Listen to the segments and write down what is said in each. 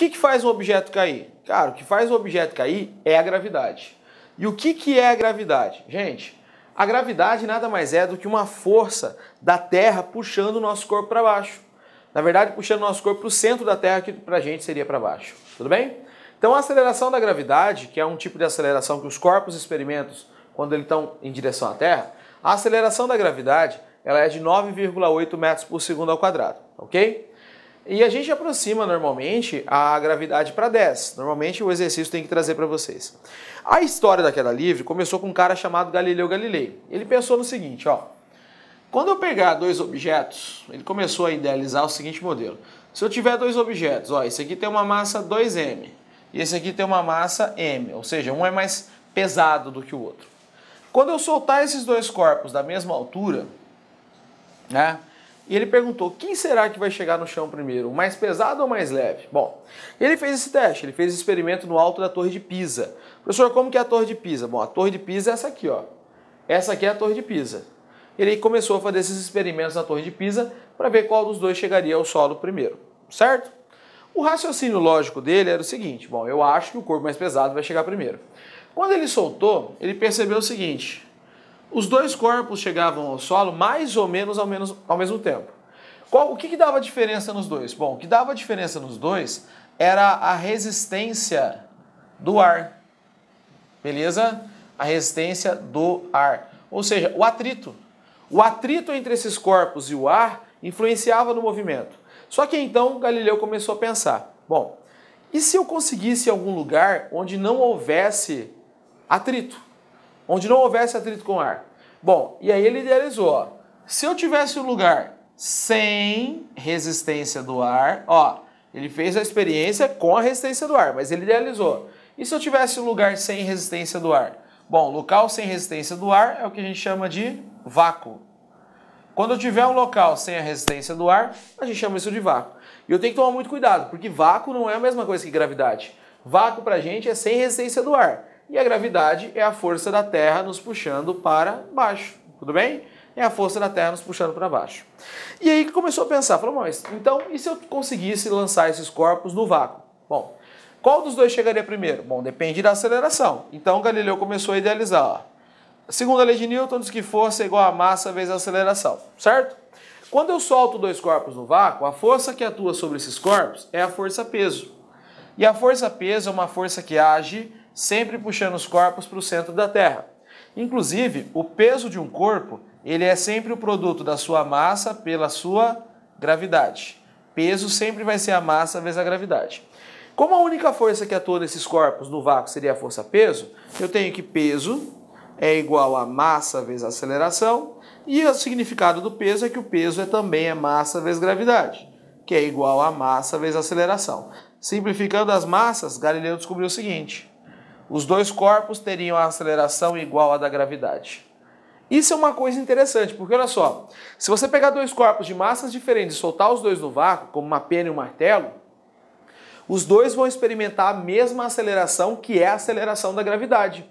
que faz um objeto cair? Cara, o que faz um objeto cair é a gravidade. E o que é a gravidade? Gente, a gravidade nada mais é do que uma força da Terra puxando o nosso corpo para baixo. Na verdade, puxando o nosso corpo para o centro da Terra, que para a gente seria para baixo. Tudo bem? Então, a aceleração da gravidade, que é um tipo de aceleração que os corpos experimentam quando eles estão em direção à Terra, a aceleração da gravidade ela é de 9,8 metros por segundo ao quadrado, ok? E a gente aproxima normalmente a gravidade para 10. Normalmente o exercício tem que trazer para vocês. A história da queda livre começou com um cara chamado Galileu Galilei. Ele pensou no seguinte, ó. Quando eu pegar dois objetos, ele começou a idealizar o seguinte modelo. Se eu tiver dois objetos, ó, esse aqui tem uma massa 2m e esse aqui tem uma massa m, ou seja, um é mais pesado do que o outro. Quando eu soltar esses dois corpos da mesma altura, né? E ele perguntou, quem será que vai chegar no chão primeiro, o mais pesado ou o mais leve? Bom, ele fez esse teste, ele fez esse experimento no alto da Torre de Pisa. Professor, como que é a Torre de Pisa? Bom, a Torre de Pisa é essa aqui, ó. Essa aqui é a Torre de Pisa. Ele começou a fazer esses experimentos na Torre de Pisa para ver qual dos dois chegaria ao solo primeiro, certo? O raciocínio lógico dele era o seguinte, bom, eu acho que o corpo mais pesado vai chegar primeiro. Quando ele soltou, ele percebeu o seguinte, os dois corpos chegavam ao solo mais ou menos ao mesmo tempo. O que dava diferença nos dois? Bom, o que dava diferença nos dois era a resistência do ar. Beleza? A resistência do ar. Ou seja, o atrito. O atrito entre esses corpos e o ar influenciava no movimento. Só que então Galileu começou a pensar, bom, e se eu conseguisse algum lugar onde não houvesse atrito? Onde não houvesse atrito com o ar. Bom, e aí ele idealizou, ó, se eu tivesse um lugar sem resistência do ar, ó, ele fez a experiência com a resistência do ar, mas ele idealizou. E se eu tivesse um lugar sem resistência do ar? Bom, local sem resistência do ar é o que a gente chama de vácuo. Quando eu tiver um local sem a resistência do ar, a gente chama isso de vácuo. E eu tenho que tomar muito cuidado, porque vácuo não é a mesma coisa que gravidade. Vácuo pra gente é sem resistência do ar. E a gravidade é a força da Terra nos puxando para baixo, tudo bem? É a força da Terra nos puxando para baixo. E aí ele começou a pensar, falou, mas então, e se eu conseguisse lançar esses corpos no vácuo? Bom, qual dos dois chegaria primeiro? Bom, depende da aceleração. Então Galileu começou a idealizar, ó. Segundo a lei de Newton, diz que força é igual a massa vezes a aceleração, certo? Quando eu solto dois corpos no vácuo, a força que atua sobre esses corpos é a força-peso. E a força-peso é uma força que age sempre puxando os corpos para o centro da Terra. Inclusive, o peso de um corpo, ele é sempre o produto da sua massa pela sua gravidade. Peso sempre vai ser a massa vezes a gravidade. Como a única força que atua nesses corpos no vácuo seria a força-peso, eu tenho que peso é igual a massa vezes a aceleração, e o significado do peso é que o peso é também a massa vezes gravidade, que é igual a massa vezes a aceleração. Simplificando as massas, Galileu descobriu o seguinte, os dois corpos teriam a aceleração igual à da gravidade. Isso é uma coisa interessante, porque olha só, se você pegar dois corpos de massas diferentes e soltar os dois no vácuo, como uma pena e um martelo, os dois vão experimentar a mesma aceleração, que é a aceleração da gravidade.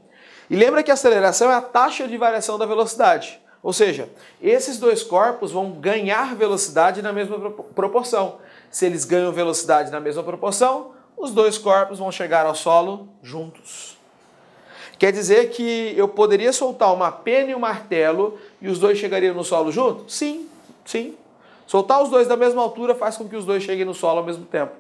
E lembra que a aceleração é a taxa de variação da velocidade. Ou seja, esses dois corpos vão ganhar velocidade na mesma proporção. Se eles ganham velocidade na mesma proporção, os dois corpos vão chegar ao solo juntos. Quer dizer que eu poderia soltar uma pena e um martelo e os dois chegariam no solo juntos? Sim, sim. Soltar os dois da mesma altura faz com que os dois cheguem no solo ao mesmo tempo.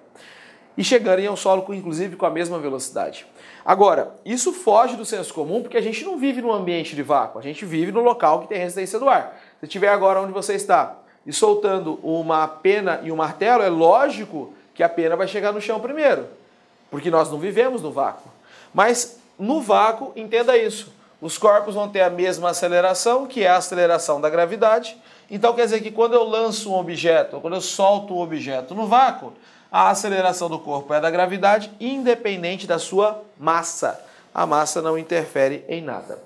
E chegariam ao solo, inclusive, com a mesma velocidade. Agora, isso foge do senso comum porque a gente não vive num ambiente de vácuo, a gente vive no local que tem resistência do ar. Se estiver agora onde você está e soltando uma pena e um martelo, é lógico que a pena vai chegar no chão primeiro, porque nós não vivemos no vácuo. Mas no vácuo, entenda isso, os corpos vão ter a mesma aceleração, que é a aceleração da gravidade. Então quer dizer que quando eu lanço um objeto, ou quando eu solto um objeto no vácuo, a aceleração do corpo é da gravidade, independente da sua massa. A massa não interfere em nada.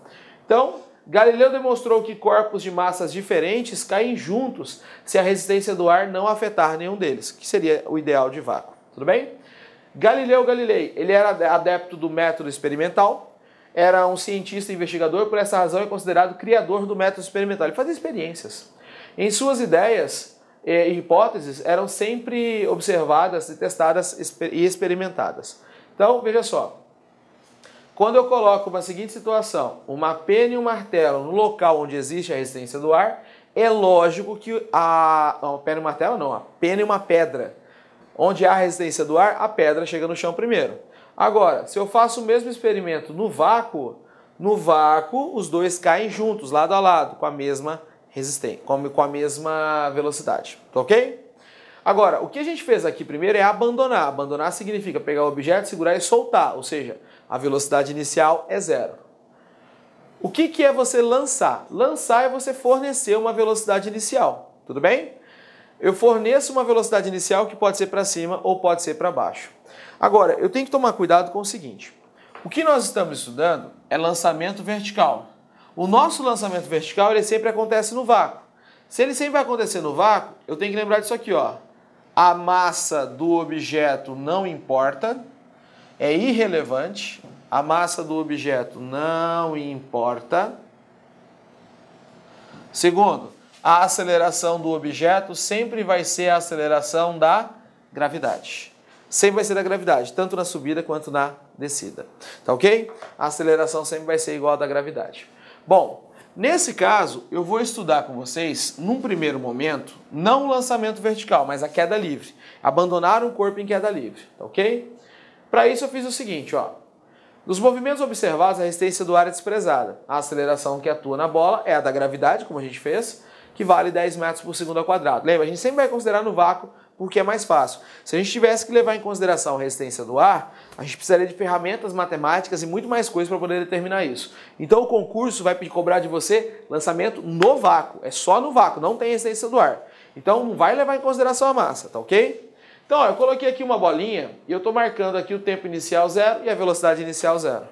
Então, Galileu demonstrou que corpos de massas diferentes caem juntos se a resistência do ar não afetar nenhum deles, que seria o ideal de vácuo. Tudo bem? Galileu Galilei, ele era adepto do método experimental, era um cientista investigador, por essa razão é considerado criador do método experimental. Ele fazia experiências. Em suas ideias, hipóteses eram sempre observadas, testadas e experimentadas. Então, veja só. Quando eu coloco uma seguinte situação, uma pena e um martelo no local onde existe a resistência do ar, é lógico que a pena e um martelo não, a pena e uma pedra. Onde há a resistência do ar, a pedra chega no chão primeiro. Agora, se eu faço o mesmo experimento no vácuo os dois caem juntos, lado a lado, com a mesma resistência, com a mesma velocidade, tá ok? Agora, o que a gente fez aqui primeiro é abandonar. Abandonar significa pegar o objeto, segurar e soltar, ou seja, a velocidade inicial é zero. O que é você lançar? Lançar é você fornecer uma velocidade inicial, tudo bem? Eu forneço uma velocidade inicial que pode ser para cima ou pode ser para baixo. Agora, eu tenho que tomar cuidado com o seguinte. O que nós estamos estudando é lançamento vertical. O nosso lançamento vertical ele sempre acontece no vácuo. Se ele sempre vai acontecer no vácuo, eu tenho que lembrar disso aqui, ó. A massa do objeto não importa, é irrelevante. A massa do objeto não importa. Segundo, a aceleração do objeto sempre vai ser a aceleração da gravidade. Sempre vai ser da gravidade, tanto na subida quanto na descida. Tá ok? A aceleração sempre vai ser igual à da gravidade. Bom, nesse caso, eu vou estudar com vocês, num primeiro momento, não o lançamento vertical, mas a queda livre. Abandonar um corpo em queda livre, tá ok? Para isso eu fiz o seguinte, ó. Nos movimentos observados, a resistência do ar é desprezada. A aceleração que atua na bola é a da gravidade, como a gente fez, que vale 10 metros por segundo ao quadrado. Lembra, a gente sempre vai considerar no vácuo porque é mais fácil. Se a gente tivesse que levar em consideração a resistência do ar, a gente precisaria de ferramentas matemáticas e muito mais coisas para poder determinar isso. Então o concurso vai cobrar de você lançamento no vácuo. É só no vácuo, não tem resistência do ar. Então não vai levar em consideração a massa, tá ok? Então ó, eu coloquei aqui uma bolinha e eu estou marcando aqui o tempo inicial 0 e a velocidade inicial 0.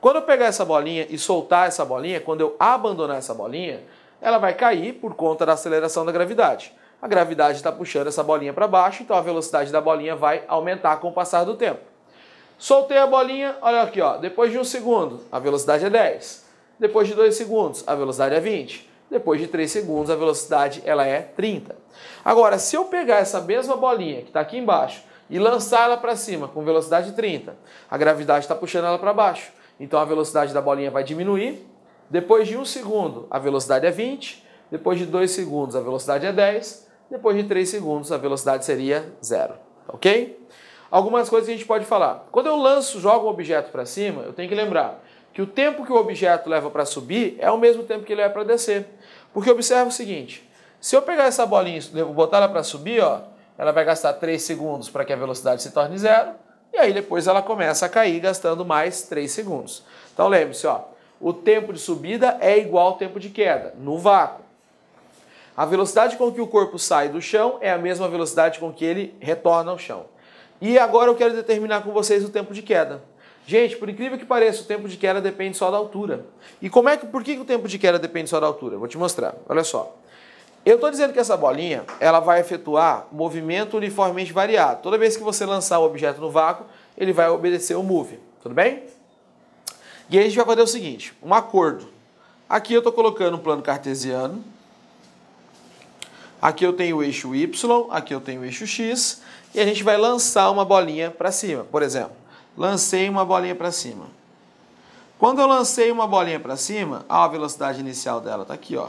Quando eu pegar essa bolinha e soltar essa bolinha, quando eu abandonar essa bolinha, ela vai cair por conta da aceleração da gravidade. A gravidade está puxando essa bolinha para baixo, então a velocidade da bolinha vai aumentar com o passar do tempo. Soltei a bolinha, olha aqui, ó, depois de 1 segundo, a velocidade é 10. Depois de 2 segundos, a velocidade é 20. Depois de 3 segundos, a velocidade ela é 30. Agora, se eu pegar essa mesma bolinha que está aqui embaixo e lançar ela para cima com velocidade 30, a gravidade está puxando ela para baixo. Então a velocidade da bolinha vai diminuir. Depois de 1 segundo, a velocidade é 20. Depois de 2 segundos, a velocidade é 10. Depois de 3 segundos, a velocidade seria 0. Ok? Algumas coisas que a gente pode falar. Quando eu jogo um objeto para cima, eu tenho que lembrar que o tempo que o objeto leva para subir é o mesmo tempo que ele leva para descer. Porque observa o seguinte, se eu pegar essa bolinha e botar ela para subir, ó, ela vai gastar 3 segundos para que a velocidade se torne 0, e aí depois ela começa a cair gastando mais 3 segundos. Então lembre-se, ó, o tempo de subida é igual ao tempo de queda, no vácuo. A velocidade com que o corpo sai do chão é a mesma velocidade com que ele retorna ao chão. E agora eu quero determinar com vocês o tempo de queda. Gente, por incrível que pareça, o tempo de queda depende só da altura. E por que o tempo de queda depende só da altura? Vou te mostrar, olha só. Eu estou dizendo que essa bolinha, ela vai efetuar movimento uniformemente variado. Toda vez que você lançar o objeto no vácuo, ele vai obedecer o move, tudo bem? E aí a gente vai fazer o seguinte, um acordo. Aqui eu estou colocando um plano cartesiano. Aqui eu tenho o eixo Y, aqui eu tenho o eixo X, e a gente vai lançar uma bolinha para cima. Por exemplo, lancei uma bolinha para cima. Quando eu lancei uma bolinha para cima, a velocidade inicial dela está aqui, ó.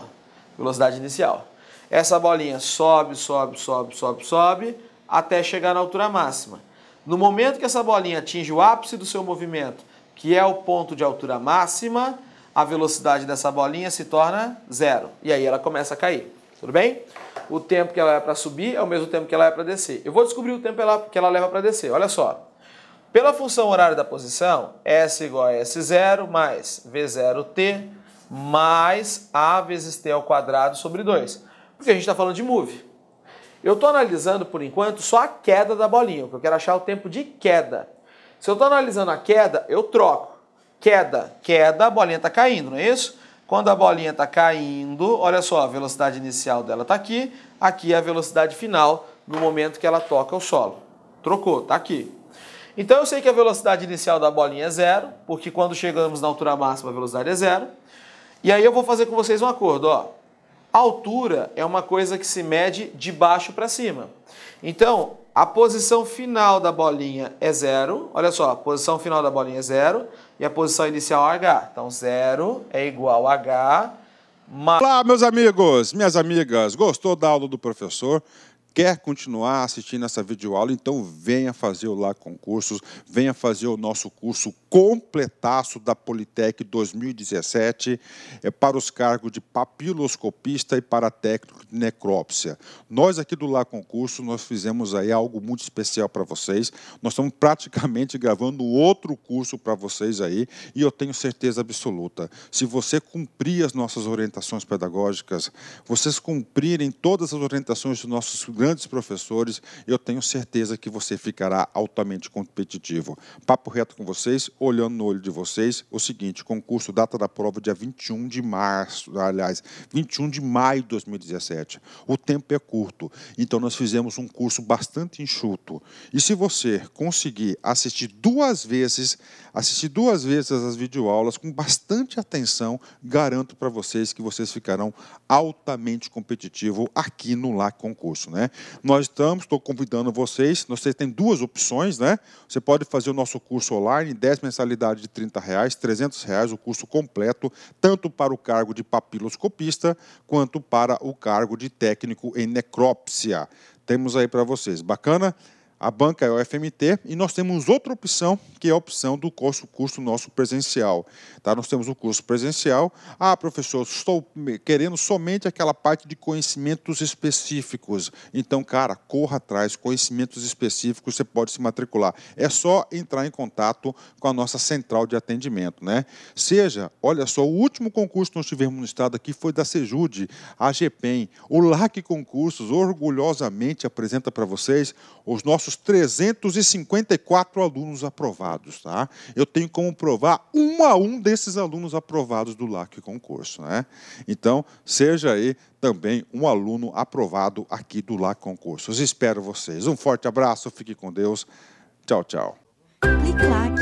Velocidade inicial. Essa bolinha sobe, sobe, sobe, sobe, sobe, até chegar na altura máxima. No momento que essa bolinha atinge o ápice do seu movimento, que é o ponto de altura máxima, a velocidade dessa bolinha se torna 0. E aí ela começa a cair. Tudo bem? O tempo que ela é para subir é o mesmo tempo que ela é para descer. Eu vou descobrir o tempo que ela leva para descer. Olha só. Pela função horária da posição, S igual a S0 mais V0t mais A vezes t ao quadrado sobre 2. Porque a gente está falando de move. Eu estou analisando, por enquanto, só a queda da bolinha, porque eu quero achar o tempo de queda. Se eu estou analisando a queda, eu troco. Queda, a bolinha está caindo, não é isso? Quando a bolinha está caindo, olha só, a velocidade inicial dela está aqui, aqui é a velocidade final no momento que ela toca o solo. Trocou, está aqui. Então eu sei que a velocidade inicial da bolinha é 0, porque quando chegamos na altura máxima a velocidade é 0. E aí eu vou fazer com vocês um acordo, ó. A altura é uma coisa que se mede de baixo para cima. Então, a posição final da bolinha é 0. Olha só, a posição final da bolinha é 0 e a posição inicial é H. Então, 0 é igual a H mais... Olá, meus amigos, minhas amigas. Gostou da aula do professor? Quer continuar assistindo essa videoaula? Então venha fazer o LAC Concursos, venha fazer o nosso curso completaço da Politec 2017 para os cargos de papiloscopista e para técnico de necrópsia. Nós aqui do LAC Concursos, nós fizemos aí algo muito especial para vocês. Nós estamos praticamente gravando outro curso para vocês aí e eu tenho certeza absoluta, se você cumprir as nossas orientações pedagógicas, vocês cumprirem todas as orientações dos nossos grandes professores, eu tenho certeza que você ficará altamente competitivo. Papo reto com vocês, olhando no olho de vocês, o seguinte, concurso, data da prova dia 21 de março, aliás, 21 de maio de 2017. O tempo é curto, então nós fizemos um curso bastante enxuto. E se você conseguir assistir duas vezes as videoaulas com bastante atenção, garanto para vocês que vocês ficarão altamente competitivos aqui no LAC Concurso, né? Estou convidando vocês têm duas opções, né? Você pode fazer o nosso curso online, 10 mensalidades de R$30, R$300, o curso completo, tanto para o cargo de papiloscopista, quanto para o cargo de técnico em necrópsia. Temos aí para vocês, bacana? A banca é o FMT e nós temos outra opção, que é a opção do curso nosso presencial. Tá? Nós temos o curso presencial. Ah, professor, estou querendo somente aquela parte de conhecimentos específicos. Então, cara, corra atrás, conhecimentos específicos, você pode se matricular. É só entrar em contato com a nossa central de atendimento, né? Olha só, o último concurso que nós tivemos no estado aqui foi da Sejude, a GPEM. O LAC Concursos orgulhosamente apresenta para vocês os nossos 354 alunos aprovados, tá? Eu tenho como provar um a um desses alunos aprovados do LAC Concurso, né? Então, seja aí também um aluno aprovado aqui do LAC Concursos. Espero vocês. Um forte abraço, fique com Deus. Tchau, tchau. Clique LAC.